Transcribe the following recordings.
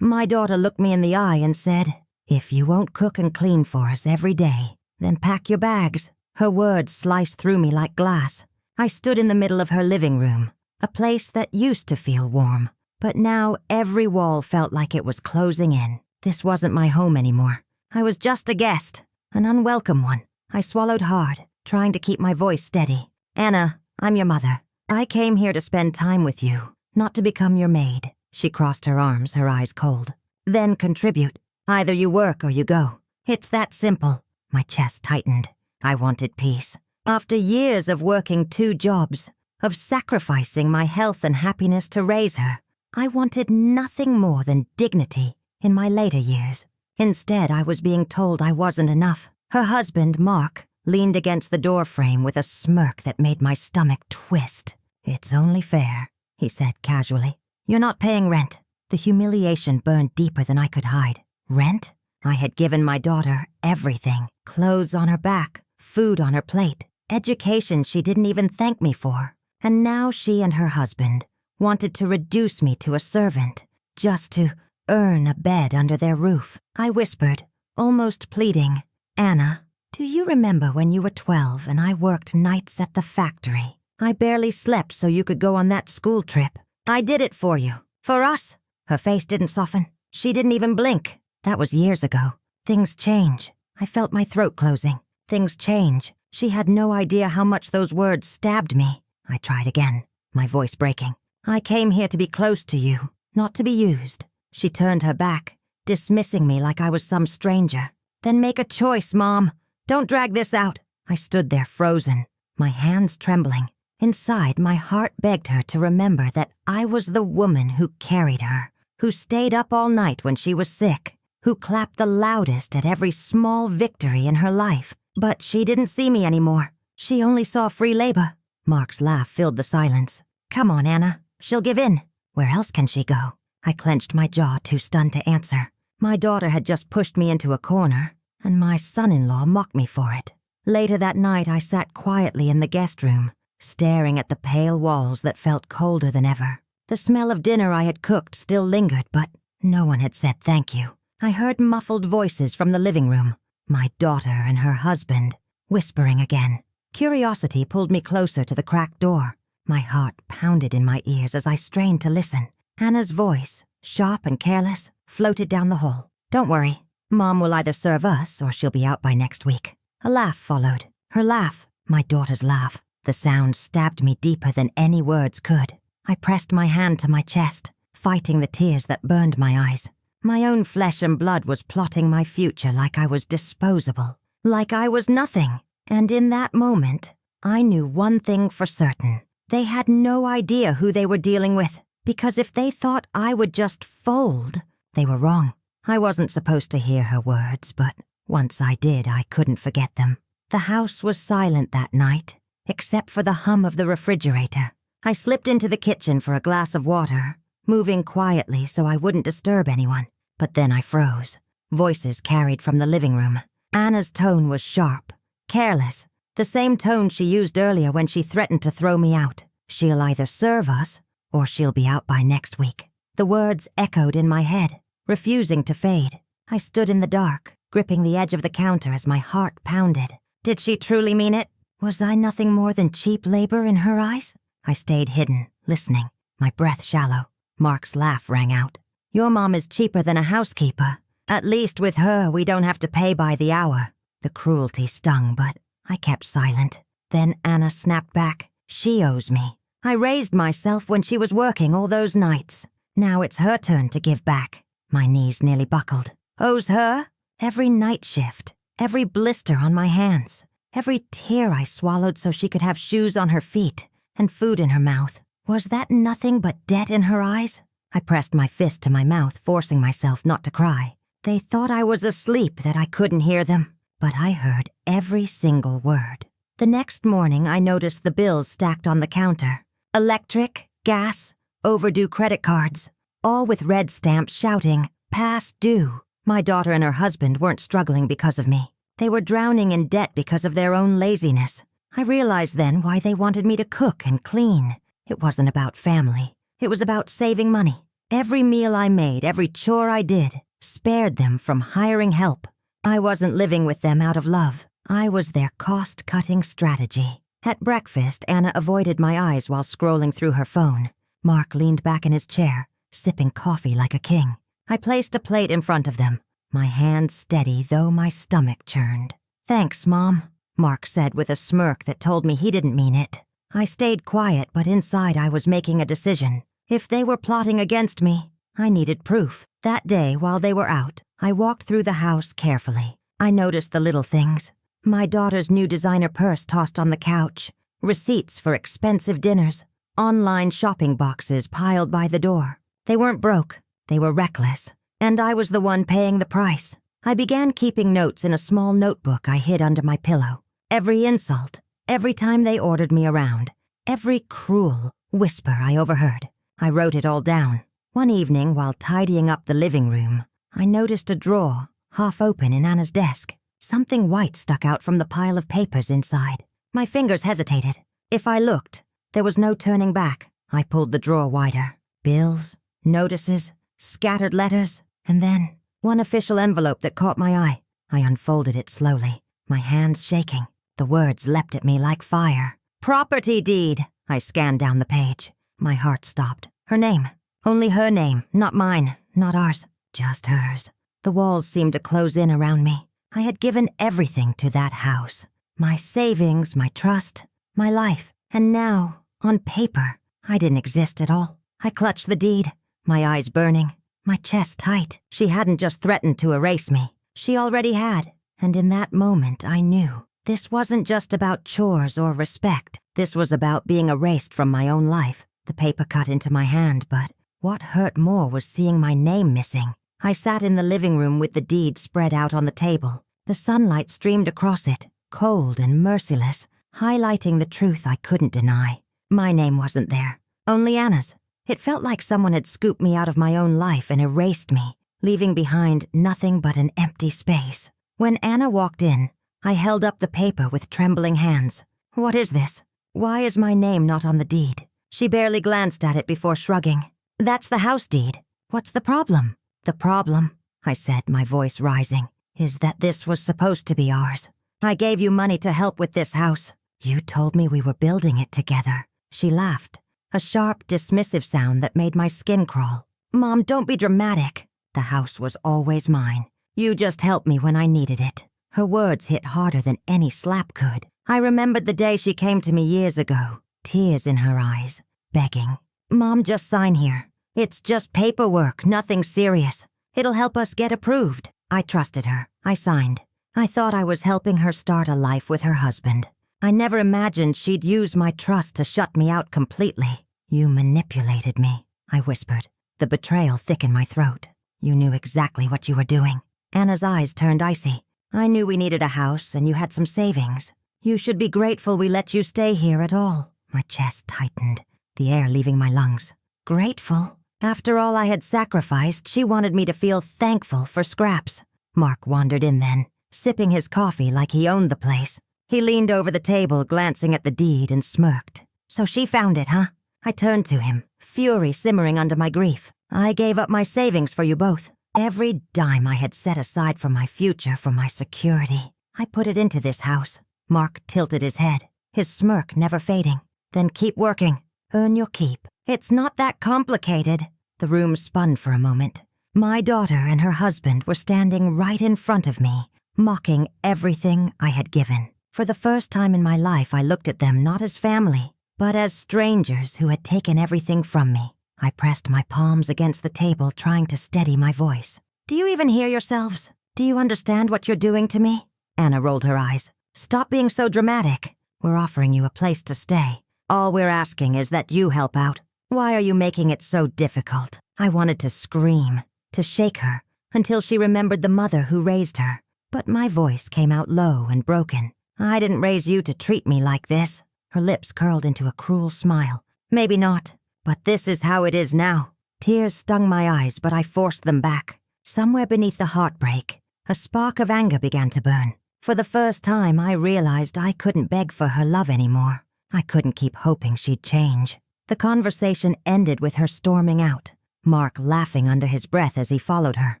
My daughter looked me in the eye and said, "If you won't cook and clean for us every day, then pack your bags." Her words sliced through me like glass. I stood in the middle of her living room, a place that used to feel warm, but now every wall felt like it was closing in. This wasn't my home anymore. I was just a guest, an unwelcome one. I swallowed hard, trying to keep my voice steady. "Anna, I'm your mother. I came here to spend time with you, not to become your maid." She crossed her arms, her eyes cold. "Then contribute. Either you work or you go. It's that simple." My chest tightened. I wanted peace. After years of working 2 jobs, of sacrificing my health and happiness to raise her, I wanted nothing more than dignity in my later years. Instead, I was being told I wasn't enough. Her husband, Mark, leaned against the doorframe with a smirk that made my stomach twist. "It's only fair," he said casually. "You're not paying rent." The humiliation burned deeper than I could hide. Rent? I had given my daughter everything. Clothes on her back, food on her plate, education she didn't even thank me for. And now she and her husband wanted to reduce me to a servant, just to earn a bed under their roof. I whispered, almost pleading, "Anna, do you remember when you were 12 and I worked nights at the factory? I barely slept so you could go on that school trip. I did it for you. For us." Her face didn't soften. She didn't even blink. That was years ago. Things change. I felt my throat closing. Things change. She had no idea how much those words stabbed me. I tried again, my voice breaking. "I came here to be close to you, not to be used." She turned her back, dismissing me like I was some stranger. "Then make a choice, Mom. Don't drag this out." I stood there frozen, my hands trembling. Inside, my heart begged her to remember that I was the woman who carried her, who stayed up all night when she was sick, who clapped the loudest at every small victory in her life. But she didn't see me anymore. She only saw free labor. Mark's laugh filled the silence. "Come on, Anna. She'll give in. Where else can she go?" I clenched my jaw, too stunned to answer. My daughter had just pushed me into a corner, and my son-in-law mocked me for it. Later that night, I sat quietly in the guest room, staring at the pale walls that felt colder than ever. The smell of dinner I had cooked still lingered, but no one had said thank you. I heard muffled voices from the living room, my daughter and her husband, whispering again. Curiosity pulled me closer to the cracked door. My heart pounded in my ears as I strained to listen. Anna's voice, sharp and careless, floated down the hall. "Don't worry. Mom will either serve us or she'll be out by next week." A laugh followed. Her laugh, my daughter's laugh. The sound stabbed me deeper than any words could. I pressed my hand to my chest, fighting the tears that burned my eyes. My own flesh and blood was plotting my future like I was disposable, like I was nothing. And in that moment, I knew one thing for certain. They had no idea who they were dealing with, because if they thought I would just fold, they were wrong. I wasn't supposed to hear her words, but once I did, I couldn't forget them. The house was silent that night, except for the hum of the refrigerator. I slipped into the kitchen for a glass of water, moving quietly so I wouldn't disturb anyone. But then I froze. Voices carried from the living room. Anna's tone was sharp, careless, the same tone she used earlier when she threatened to throw me out. "She'll either serve us, or she'll be out by next week." The words echoed in my head, refusing to fade. I stood in the dark, gripping the edge of the counter as my heart pounded. Did she truly mean it? Was I nothing more than cheap labor in her eyes? I stayed hidden, listening, my breath shallow. Mark's laugh rang out. "Your mom is cheaper than a housekeeper. At least with her, we don't have to pay by the hour." The cruelty stung, but I kept silent. Then Anna snapped back. "She owes me. I raised myself when she was working all those nights. Now it's her turn to give back." My knees nearly buckled. Owes her? Every night shift, every blister on my hands, every tear I swallowed so she could have shoes on her feet and food in her mouth. Was that nothing but debt in her eyes? I pressed my fist to my mouth, forcing myself not to cry. They thought I was asleep, that I couldn't hear them, but I heard every single word. The next morning, I noticed the bills stacked on the counter. Electric, gas, overdue credit cards, all with red stamps shouting, "Past due." My daughter and her husband weren't struggling because of me. They were drowning in debt because of their own laziness. I realized then why they wanted me to cook and clean. It wasn't about family. It was about saving money. Every meal I made, every chore I did, spared them from hiring help. I wasn't living with them out of love. I was their cost-cutting strategy. At breakfast, Anna avoided my eyes while scrolling through her phone. Mark leaned back in his chair, sipping coffee like a king. I placed a plate in front of them, my hand steady though my stomach churned. "Thanks, Mom," Mark said with a smirk that told me he didn't mean it. I stayed quiet, but inside I was making a decision. If they were plotting against me, I needed proof. That day, while they were out, I walked through the house carefully. I noticed the little things. My daughter's new designer purse tossed on the couch, receipts for expensive dinners, online shopping boxes piled by the door. They weren't broke, they were reckless, and I was the one paying the price. I began keeping notes in a small notebook I hid under my pillow. Every insult, every time they ordered me around, every cruel whisper I overheard. I wrote it all down. One evening, while tidying up the living room, I noticed a drawer, half open in Anna's desk. Something white stuck out from the pile of papers inside. My fingers hesitated. If I looked, there was no turning back. I pulled the drawer wider. Bills, notices, scattered letters, and then one official envelope that caught my eye. I unfolded it slowly, my hands shaking. The words leapt at me like fire. "Property deed!" I scanned down the page. My heart stopped. Her name. Only her name, not mine, not ours, just hers. The walls seemed to close in around me. I had given everything to that house. My savings, my trust, my life. And now, on paper, I didn't exist at all. I clutched the deed, my eyes burning, my chest tight. She hadn't just threatened to erase me. She already had. And in that moment, I knew. This wasn't just about chores or respect. This was about being erased from my own life. The paper cut into my hand, but what hurt more was seeing my name missing. I sat in the living room with the deed spread out on the table. The sunlight streamed across it, cold and merciless, highlighting the truth I couldn't deny. My name wasn't there, only Anna's. It felt like someone had scooped me out of my own life and erased me, leaving behind nothing but an empty space. When Anna walked in, I held up the paper with trembling hands. "What is this? Why is my name not on the deed?" She barely glanced at it before shrugging. "That's the house deed. What's the problem?" "The problem," I said, my voice rising, "is that this was supposed to be ours. I gave you money to help with this house. You told me we were building it together." She laughed, a sharp, dismissive sound that made my skin crawl. "Mom, don't be dramatic. The house was always mine. You just helped me when I needed it." Her words hit harder than any slap could. I remembered the day she came to me years ago, tears in her eyes, begging. "Mom, just sign here. It's just paperwork, nothing serious. It'll help us get approved." I trusted her. I signed. I thought I was helping her start a life with her husband. I never imagined she'd use my trust to shut me out completely. "You manipulated me," I whispered, the betrayal thick in my throat. "You knew exactly what you were doing." Anna's eyes turned icy. "I knew we needed a house and you had some savings. You should be grateful we let you stay here at all." My chest tightened, the air leaving my lungs. Grateful? After all I had sacrificed, she wanted me to feel thankful for scraps. Mark wandered in then, sipping his coffee like he owned the place. He leaned over the table, glancing at the deed, and smirked. "So she found it, huh?" I turned to him, fury simmering under my grief. "I gave up my savings for you both. Every dime I had set aside for my future, for my security. I put it into this house." Mark tilted his head, his smirk never fading. "Then keep working. Earn your keep. It's not that complicated." The room spun for a moment. My daughter and her husband were standing right in front of me, mocking everything I had given. For the first time in my life, I looked at them not as family, but as strangers who had taken everything from me. I pressed my palms against the table, trying to steady my voice. "Do you even hear yourselves? Do you understand what you're doing to me?" Anna rolled her eyes. "Stop being so dramatic. We're offering you a place to stay. All we're asking is that you help out. Why are you making it so difficult?" I wanted to scream, to shake her, until she remembered the mother who raised her. But my voice came out low and broken. "I didn't raise you to treat me like this." Her lips curled into a cruel smile. "Maybe not, but this is how it is now." Tears stung my eyes, but I forced them back. Somewhere beneath the heartbreak, a spark of anger began to burn. For the first time, I realized I couldn't beg for her love anymore. I couldn't keep hoping she'd change. The conversation ended with her storming out. Mark laughing under his breath as he followed her.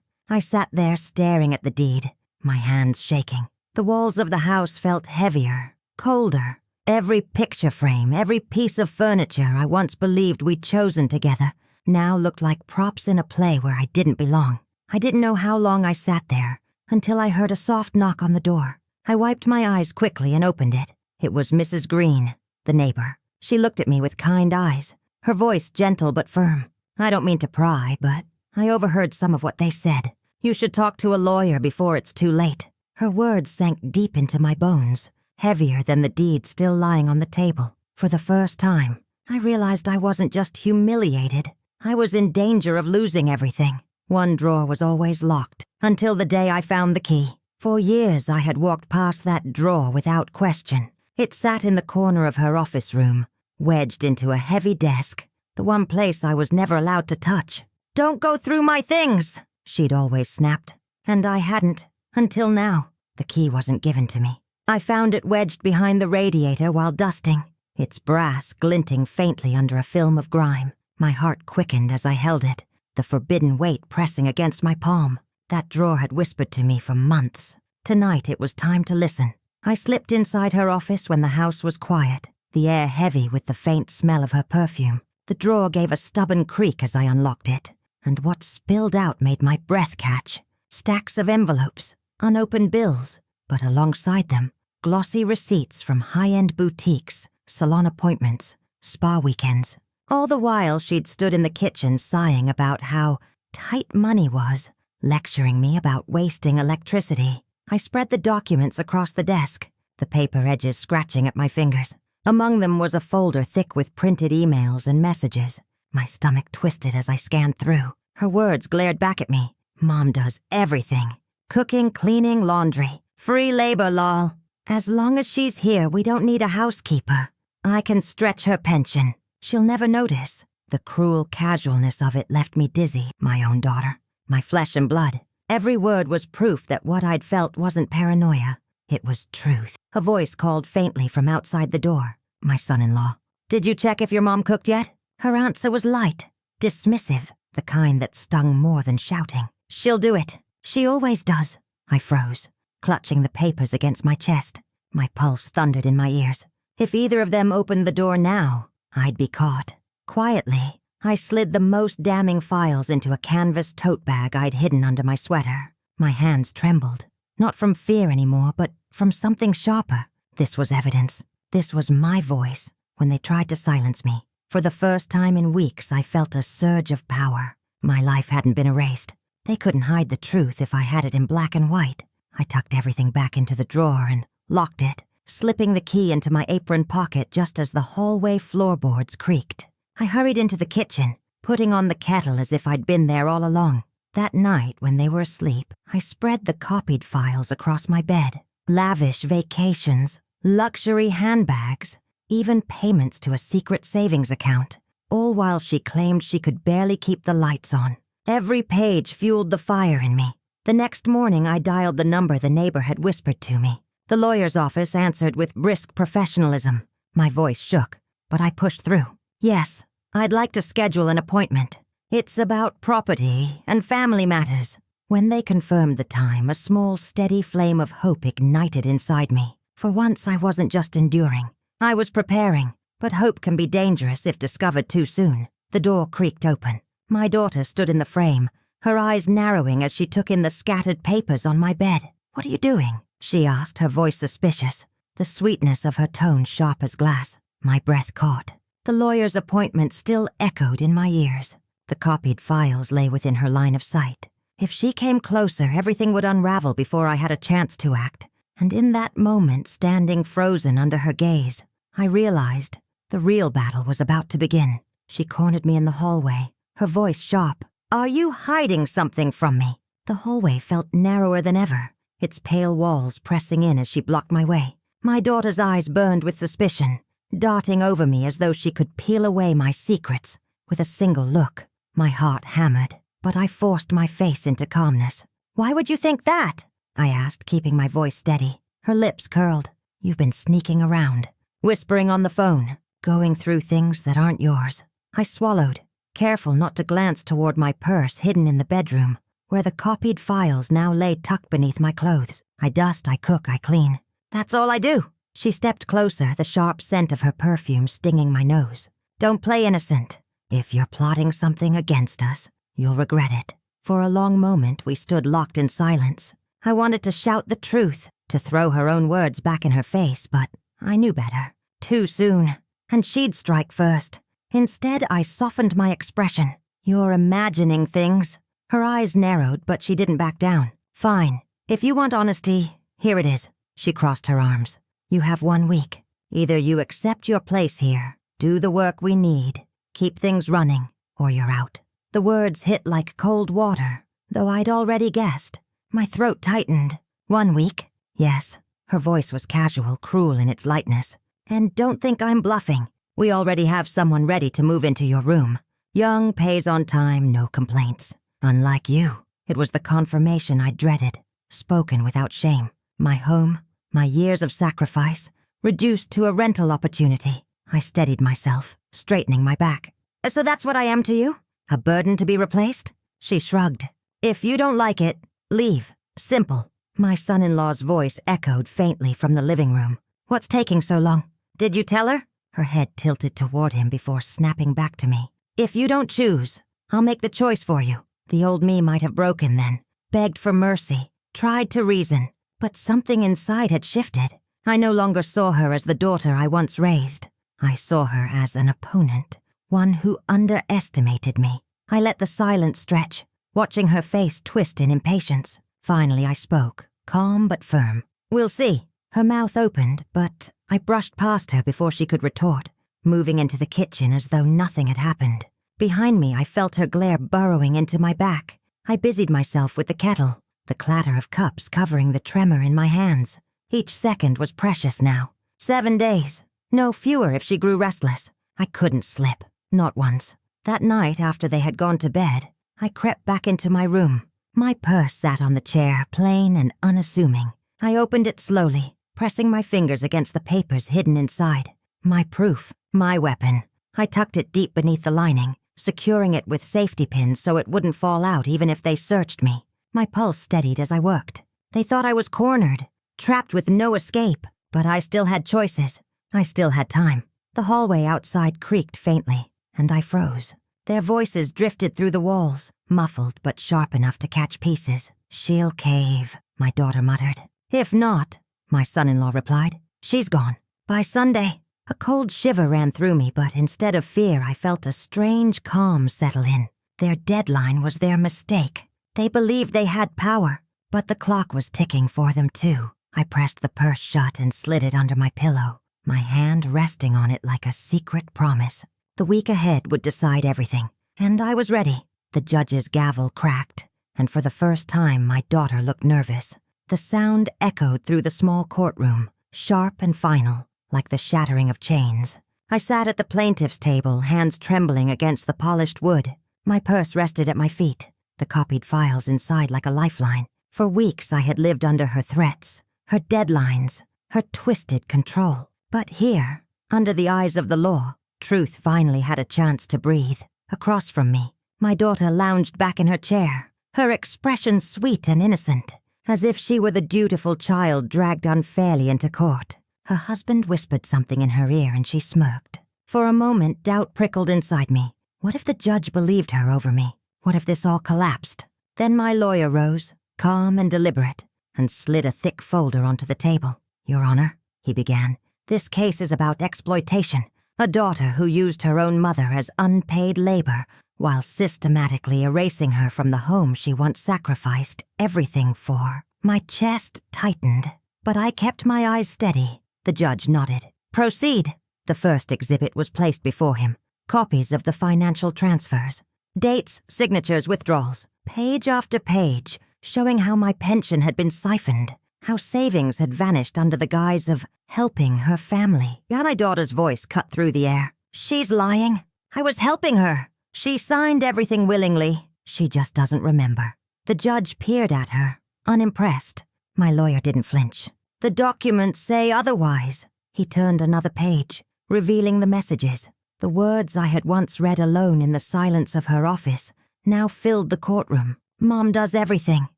I sat there staring at the deed, my hands shaking. The walls of the house felt heavier, colder. Every picture frame, every piece of furniture I once believed we'd chosen together now looked like props in a play where I didn't belong. I didn't know how long I sat there until I heard a soft knock on the door. I wiped my eyes quickly and opened it. It was Mrs. Green, the neighbor. She looked at me with kind eyes, her voice gentle but firm. I don't mean to pry, but I overheard some of what they said. You should talk to a lawyer before it's too late. Her words sank deep into my bones, heavier than the deed still lying on the table. For the first time, I realized I wasn't just humiliated. I was in danger of losing everything. One drawer was always locked, until the day I found the key. For years I had walked past that drawer without question. It sat in the corner of her office room, wedged into a heavy desk, the one place I was never allowed to touch. "Don't go through my things," she'd always snapped. And I hadn't, until now. The key wasn't given to me. I found it wedged behind the radiator while dusting, its brass glinting faintly under a film of grime. My heart quickened as I held it, the forbidden weight pressing against my palm. That drawer had whispered to me for months. Tonight it was time to listen. I slipped inside her office when the house was quiet, the air heavy with the faint smell of her perfume. The drawer gave a stubborn creak as I unlocked it, and what spilled out made my breath catch. Stacks of envelopes, unopened bills, but alongside them, glossy receipts from high-end boutiques, salon appointments, spa weekends. All the while she'd stood in the kitchen sighing about how tight money was, lecturing me about wasting electricity. I spread the documents across the desk, the paper edges scratching at my fingers. Among them was a folder thick with printed emails and messages. My stomach twisted as I scanned through. Her words glared back at me. "Mom does everything. Cooking, cleaning, laundry. Free labor, lol. As long as she's here, we don't need a housekeeper. I can stretch her pension. She'll never notice." The cruel casualness of it left me dizzy, my own daughter. My flesh and blood. Every word was proof that what I'd felt wasn't paranoia. It was truth. A voice called faintly from outside the door. My son-in-law. "Did you check if your mom cooked yet?" Her answer was light, dismissive, the kind that stung more than shouting. "She'll do it. She always does." I froze, clutching the papers against my chest. My pulse thundered in my ears. If either of them opened the door now, I'd be caught. Quietly, I slid the most damning files into a canvas tote bag I'd hidden under my sweater. My hands trembled, not from fear anymore, but from something sharper. This was evidence. This was my voice when they tried to silence me. For the first time in weeks, I felt a surge of power. My life hadn't been erased. They couldn't hide the truth if I had it in black and white. I tucked everything back into the drawer and locked it, slipping the key into my apron pocket just as the hallway floorboards creaked. I hurried into the kitchen, putting on the kettle as if I'd been there all along. That night, when they were asleep, I spread the copied files across my bed. Lavish vacations, luxury handbags, even payments to a secret savings account, all while she claimed she could barely keep the lights on. Every page fueled the fire in me. The next morning, I dialed the number the neighbor had whispered to me. The lawyer's office answered with brisk professionalism. My voice shook, but I pushed through. "Yes, I'd like to schedule an appointment. It's about property and family matters." When they confirmed the time, a small, steady flame of hope ignited inside me. For once, I wasn't just enduring. I was preparing, but hope can be dangerous if discovered too soon. The door creaked open. My daughter stood in the frame, her eyes narrowing as she took in the scattered papers on my bed. "What are you doing?" she asked, her voice suspicious, the sweetness of her tone sharp as glass. My breath caught. The lawyer's appointment still echoed in my ears. The copied files lay within her line of sight. If she came closer, everything would unravel before I had a chance to act. And in that moment, standing frozen under her gaze, I realized the real battle was about to begin. She cornered me in the hallway, her voice sharp. "Are you hiding something from me?" The hallway felt narrower than ever, its pale walls pressing in as she blocked my way. My daughter's eyes burned with suspicion, darting over me as though she could peel away my secrets with a single look. My heart hammered, but I forced my face into calmness. "Why would you think that?" I asked, keeping my voice steady. Her lips curled. "You've been sneaking around, whispering on the phone, going through things that aren't yours." I swallowed, careful not to glance toward my purse hidden in the bedroom, where the copied files now lay tucked beneath my clothes. I dust, I cook, I clean. That's all I do. She stepped closer, the sharp scent of her perfume stinging my nose. Don't play innocent. If you're plotting something against us, you'll regret it. For a long moment, we stood locked in silence. I wanted to shout the truth, to throw her own words back in her face, but I knew better. Too soon. And she'd strike first. Instead, I softened my expression. You're imagining things. Her eyes narrowed, but she didn't back down. Fine. If you want honesty, here it is. She crossed her arms. You have 1 week. Either you accept your place here, do the work we need, keep things running, or you're out. The words hit like cold water, though I'd already guessed. My throat tightened. 1 week? Yes. Her voice was casual, cruel in its lightness. And don't think I'm bluffing. We already have someone ready to move into your room. Young, pays on time, no complaints. Unlike you, it was the confirmation I dreaded, spoken without shame. My home, my years of sacrifice, reduced to a rental opportunity. I steadied myself, straightening my back. So that's what I am to you? A burden to be replaced? She shrugged. If you don't like it, leave. Simple. My son-in-law's voice echoed faintly from the living room. What's taking so long? Did you tell her? Her head tilted toward him before snapping back to me. If you don't choose, I'll make the choice for you. The old me might have broken then, begged for mercy, tried to reason, but something inside had shifted. I no longer saw her as the daughter I once raised. I saw her as an opponent, one who underestimated me. I let the silence stretch, watching her face twist in impatience. Finally I spoke, calm but firm. We'll see. Her mouth opened, but I brushed past her before she could retort, moving into the kitchen as though nothing had happened. Behind me, I felt her glare burrowing into my back. I busied myself with the kettle, the clatter of cups covering the tremor in my hands. Each second was precious now. 7 days. No fewer if she grew restless. I couldn't slip. Not once. That night, after they had gone to bed, I crept back into my room. My purse sat on the chair, plain and unassuming. I opened it slowly, pressing my fingers against the papers hidden inside. My proof, my weapon. I tucked it deep beneath the lining, securing it with safety pins so it wouldn't fall out even if they searched me. My pulse steadied as I worked. They thought I was cornered, trapped with no escape, but I still had choices. I still had time. The hallway outside creaked faintly, and I froze. Their voices drifted through the walls, muffled but sharp enough to catch pieces. She'll cave, my daughter muttered. If not, my son-in-law replied, she's gone. By Sunday. A cold shiver ran through me, but instead of fear, I felt a strange calm settle in. Their deadline was their mistake. They believed they had power, but the clock was ticking for them too. I pressed the purse shut and slid it under my pillow, my hand resting on it like a secret promise. The week ahead would decide everything, and I was ready. The judge's gavel cracked, and for the first time my daughter looked nervous. The sound echoed through the small courtroom, sharp and final, like the shattering of chains. I sat at the plaintiff's table, hands trembling against the polished wood. My purse rested at my feet, the copied files inside like a lifeline. For weeks I had lived under her threats, her deadlines, her twisted control. But here, under the eyes of the law, truth finally had a chance to breathe. Across from me, my daughter lounged back in her chair, her expression sweet and innocent, as if she were the dutiful child dragged unfairly into court. Her husband whispered something in her ear and she smirked. For a moment, doubt prickled inside me. What if the judge believed her over me? What if this all collapsed? Then my lawyer rose, calm and deliberate, and slid a thick folder onto the table. Your Honor, he began, this case is about exploitation. A daughter who used her own mother as unpaid labor while systematically erasing her from the home she once sacrificed everything for. My chest tightened, but I kept my eyes steady. The judge nodded. Proceed. The first exhibit was placed before him. Copies of the financial transfers. Dates, signatures, withdrawals. Page after page, showing how my pension had been siphoned, how savings had vanished under the guise of helping her family. My daughter's voice cut through the air. She's lying. I was helping her. She signed everything willingly. She just doesn't remember. The judge peered at her, unimpressed. My lawyer didn't flinch. The documents say otherwise. He turned another page, revealing the messages. The words I had once read alone in the silence of her office now filled the courtroom. Mom does everything.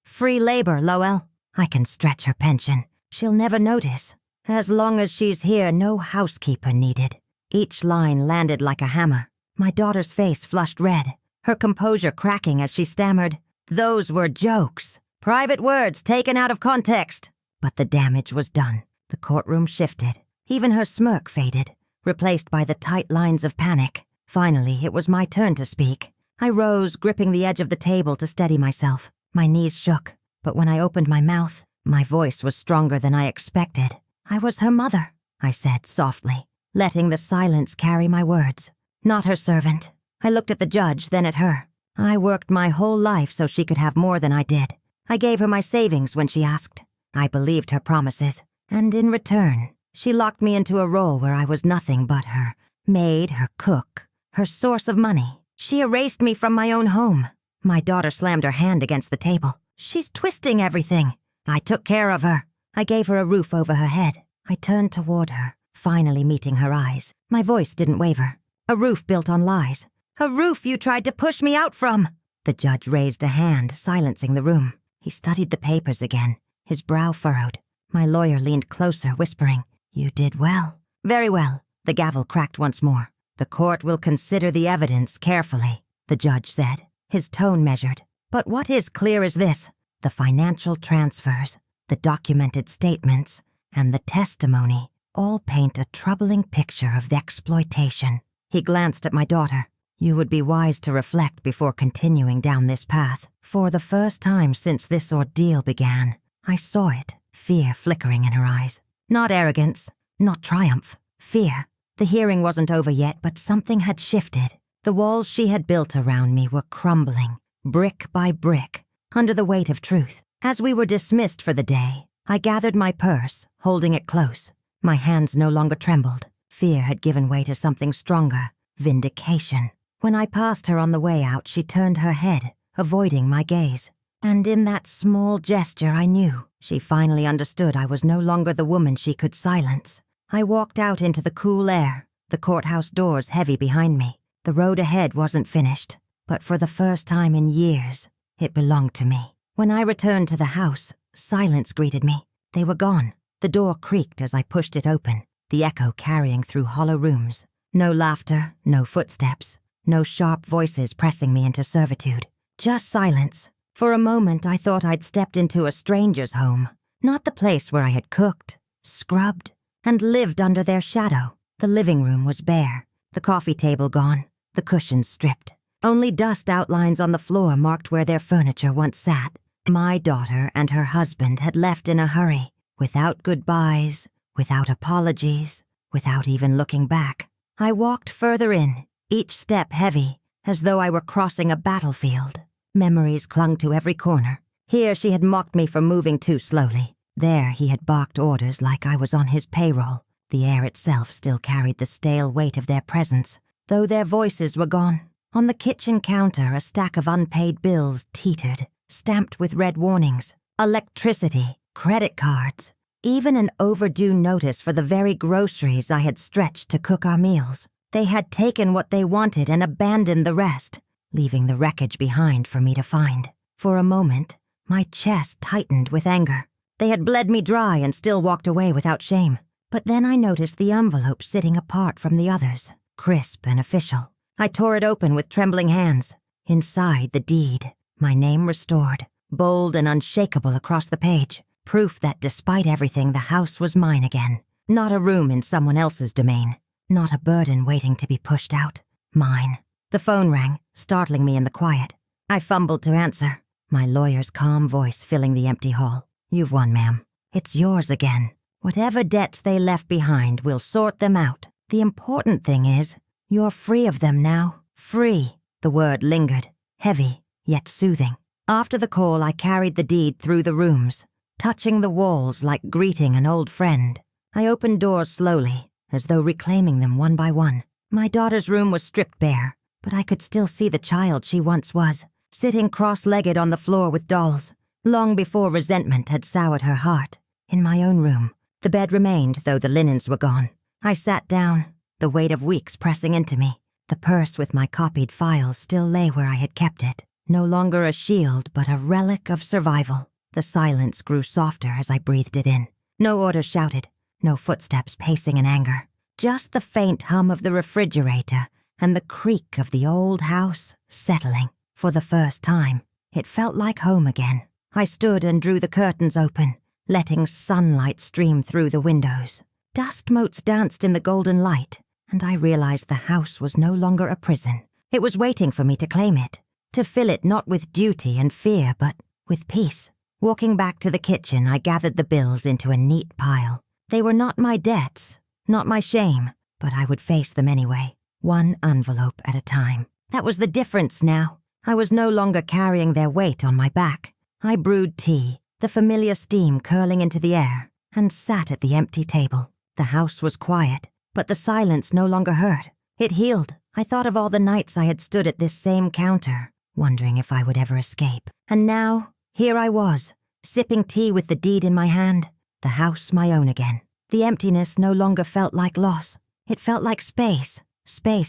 Free labor, Lowell. I can stretch her pension. She'll never notice. As long as she's here, no housekeeper needed. Each line landed like a hammer. My daughter's face flushed red, her composure cracking as she stammered, "Those were jokes. Private words taken out of context." But the damage was done. The courtroom shifted. Even her smirk faded, replaced by the tight lines of panic. Finally, it was my turn to speak. I rose, gripping the edge of the table to steady myself. My knees shook, but when I opened my mouth, my voice was stronger than I expected. "I was her mother," I said softly, letting the silence carry my words. "Not her servant." I looked at the judge, then at her. I worked my whole life so she could have more than I did. I gave her my savings when she asked. I believed her promises, and in return, she locked me into a role where I was nothing but her maid, her cook, her source of money. She erased me from my own home. My daughter slammed her hand against the table. "She's twisting everything." I took care of her. I gave her a roof over her head. I turned toward her, finally meeting her eyes. My voice didn't waver. "A roof built on lies. A roof you tried to push me out from." The judge raised a hand, silencing the room. He studied the papers again, his brow furrowed. My lawyer leaned closer, whispering, "You did well." "Very well." The gavel cracked once more. "The court will consider the evidence carefully," the judge said, his tone measured. "But what is clear is this: the financial transfers, the documented statements, and the testimony all paint a troubling picture of exploitation." He glanced at my daughter. "You would be wise to reflect before continuing down this path." For the first time since this ordeal began, I saw it, fear flickering in her eyes. Not arrogance, not triumph, fear. The hearing wasn't over yet, but something had shifted. The walls she had built around me were crumbling, brick by brick, under the weight of truth. As we were dismissed for the day, I gathered my purse, holding it close. My hands no longer trembled. Fear had given way to something stronger, vindication. When I passed her on the way out, she turned her head, avoiding my gaze. And in that small gesture, I knew she finally understood I was no longer the woman she could silence. I walked out into the cool air, the courthouse doors heavy behind me. The road ahead wasn't finished, but for the first time in years, it belonged to me. When I returned to the house, silence greeted me. They were gone. The door creaked as I pushed it open, the echo carrying through hollow rooms. No laughter, no footsteps, no sharp voices pressing me into servitude. Just silence. For a moment, I thought I'd stepped into a stranger's home, not the place where I had cooked, scrubbed, and lived under their shadow. The living room was bare, the coffee table gone, the cushions stripped. Only dust outlines on the floor marked where their furniture once sat. My daughter and her husband had left in a hurry, without goodbyes, without apologies, without even looking back. I walked further in, each step heavy, as though I were crossing a battlefield. Memories clung to every corner. Here she had mocked me for moving too slowly. There he had barked orders like I was on his payroll. The air itself still carried the stale weight of their presence, though their voices were gone. On the kitchen counter, a stack of unpaid bills teetered, stamped with red warnings. Electricity, credit cards, even an overdue notice for the very groceries I had stretched to cook our meals. They had taken what they wanted and abandoned the rest, leaving the wreckage behind for me to find. For a moment, my chest tightened with anger. They had bled me dry and still walked away without shame. But then I noticed the envelope sitting apart from the others, crisp and official. I tore it open with trembling hands. Inside, the deed, my name restored, bold and unshakable across the page, proof that despite everything, the house was mine again. Not a room in someone else's domain. Not a burden waiting to be pushed out. Mine. The phone rang, startling me in the quiet. I fumbled to answer, my lawyer's calm voice filling the empty hall. "You've won, ma'am. It's yours again. Whatever debts they left behind, we'll sort them out. The important thing is, you're free of them now. Free." The word lingered, heavy, yet soothing. After the call, I carried the deed through the rooms, touching the walls like greeting an old friend. I opened doors slowly, as though reclaiming them one by one. My daughter's room was stripped bare, but I could still see the child she once was, sitting cross-legged on the floor with dolls, long before resentment had soured her heart. In my own room, the bed remained, though the linens were gone. I sat down, the weight of weeks pressing into me. The purse with my copied files still lay where I had kept it, no longer a shield but a relic of survival. The silence grew softer as I breathed it in. No orders shouted, no footsteps pacing in anger. Just the faint hum of the refrigerator and the creak of the old house settling. For the first time, it felt like home again. I stood and drew the curtains open, letting sunlight stream through the windows. Dust motes danced in the golden light, and I realized the house was no longer a prison. It was waiting for me to claim it, to fill it not with duty and fear, but with peace. Walking back to the kitchen, I gathered the bills into a neat pile. They were not my debts, not my shame, but I would face them anyway, one envelope at a time. That was the difference now. I was no longer carrying their weight on my back. I brewed tea, the familiar steam curling into the air, and sat at the empty table. The house was quiet, but the silence no longer hurt. It healed. I thought of all the nights I had stood at this same counter, wondering if I would ever escape. And now, here I was, sipping tea with the deed in my hand, the house my own again. The emptiness no longer felt like loss. It felt like space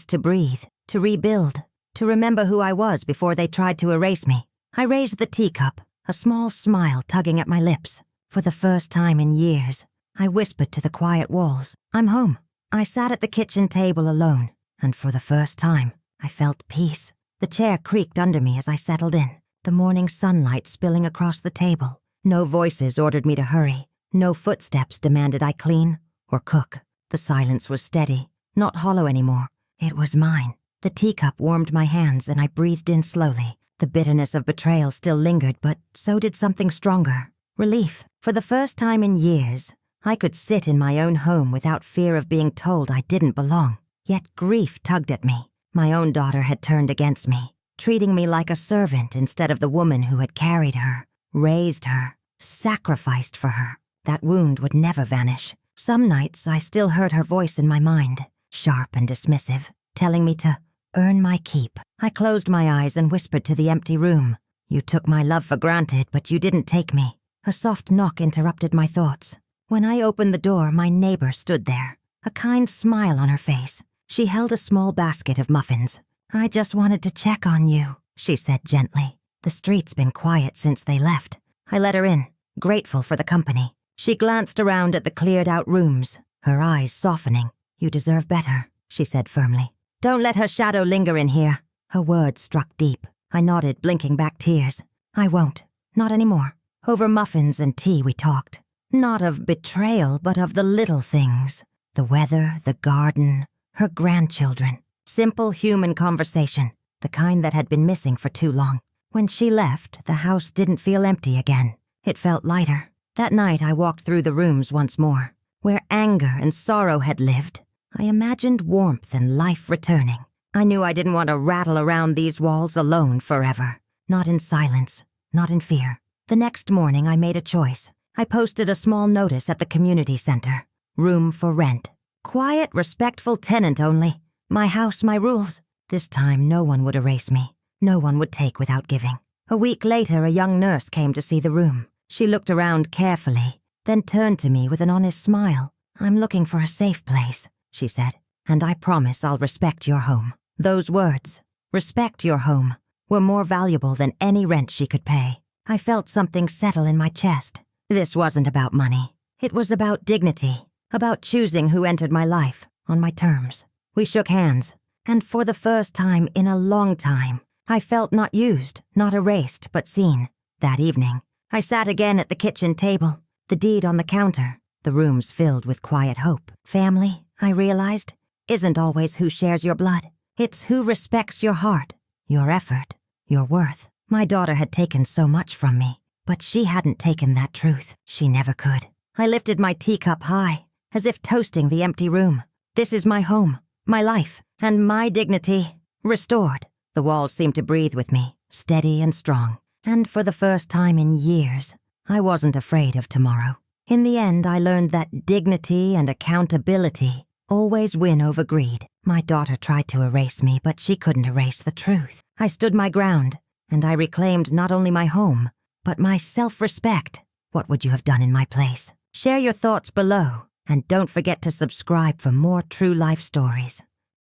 to breathe, to rebuild, to remember who I was before they tried to erase me. I raised the teacup, a small smile tugging at my lips. For the first time in years, I whispered to the quiet walls, "I'm home." I sat at the kitchen table alone, and for the first time, I felt peace. The chair creaked under me as I settled in, the morning sunlight spilling across the table. No voices ordered me to hurry. No footsteps demanded I clean or cook. The silence was steady, not hollow anymore. It was mine. The teacup warmed my hands and I breathed in slowly. The bitterness of betrayal still lingered, but so did something stronger. Relief. For the first time in years, I could sit in my own home without fear of being told I didn't belong. Yet grief tugged at me. My own daughter had turned against me, treating me like a servant instead of the woman who had carried her, raised her, sacrificed for her. That wound would never vanish. Some nights I still heard her voice in my mind, sharp and dismissive, telling me to earn my keep. I closed my eyes and whispered to the empty room. "You took my love for granted, but you didn't take me." A soft knock interrupted my thoughts. When I opened the door, my neighbor stood there, a kind smile on her face. She held a small basket of muffins. "I just wanted to check on you," she said gently. "The street's been quiet since they left." I let her in, grateful for the company. She glanced around at the cleared-out rooms, her eyes softening. "You deserve better," she said firmly. "Don't let her shadow linger in here." Her words struck deep. I nodded, blinking back tears. "I won't. Not anymore." Over muffins and tea we talked. Not of betrayal, but of the little things. The weather, the garden, her grandchildren. Simple human conversation, the kind that had been missing for too long. When she left, the house didn't feel empty again. It felt lighter. That night I walked through the rooms once more. Where anger and sorrow had lived, I imagined warmth and life returning. I knew I didn't want to rattle around these walls alone forever. Not in silence, not in fear. The next morning I made a choice. I posted a small notice at the community center. Room for rent. Quiet, respectful tenant only. My house, my rules. This time no one would erase me. No one would take without giving. A week later, a young nurse came to see the room. She looked around carefully, then turned to me with an honest smile. "I'm looking for a safe place," she said, "and I promise I'll respect your home." Those words, "respect your home," were more valuable than any rent she could pay. I felt something settle in my chest. This wasn't about money. It was about dignity, about choosing who entered my life, on my terms. We shook hands, and for the first time in a long time, I felt not used, not erased, but seen. That evening, I sat again at the kitchen table, the deed on the counter, the rooms filled with quiet hope. Family, I realized, isn't always who shares your blood. It's who respects your heart, your effort, your worth. My daughter had taken so much from me, but she hadn't taken that truth. She never could. I lifted my teacup high, as if toasting the empty room. This is my home, my life, and my dignity restored. The walls seemed to breathe with me, steady and strong. And for the first time in years, I wasn't afraid of tomorrow. In the end, I learned that dignity and accountability always win over greed. My daughter tried to erase me, but she couldn't erase the truth. I stood my ground, and I reclaimed not only my home, but my self-respect. What would you have done in my place? Share your thoughts below. And don't forget to subscribe for more true life stories.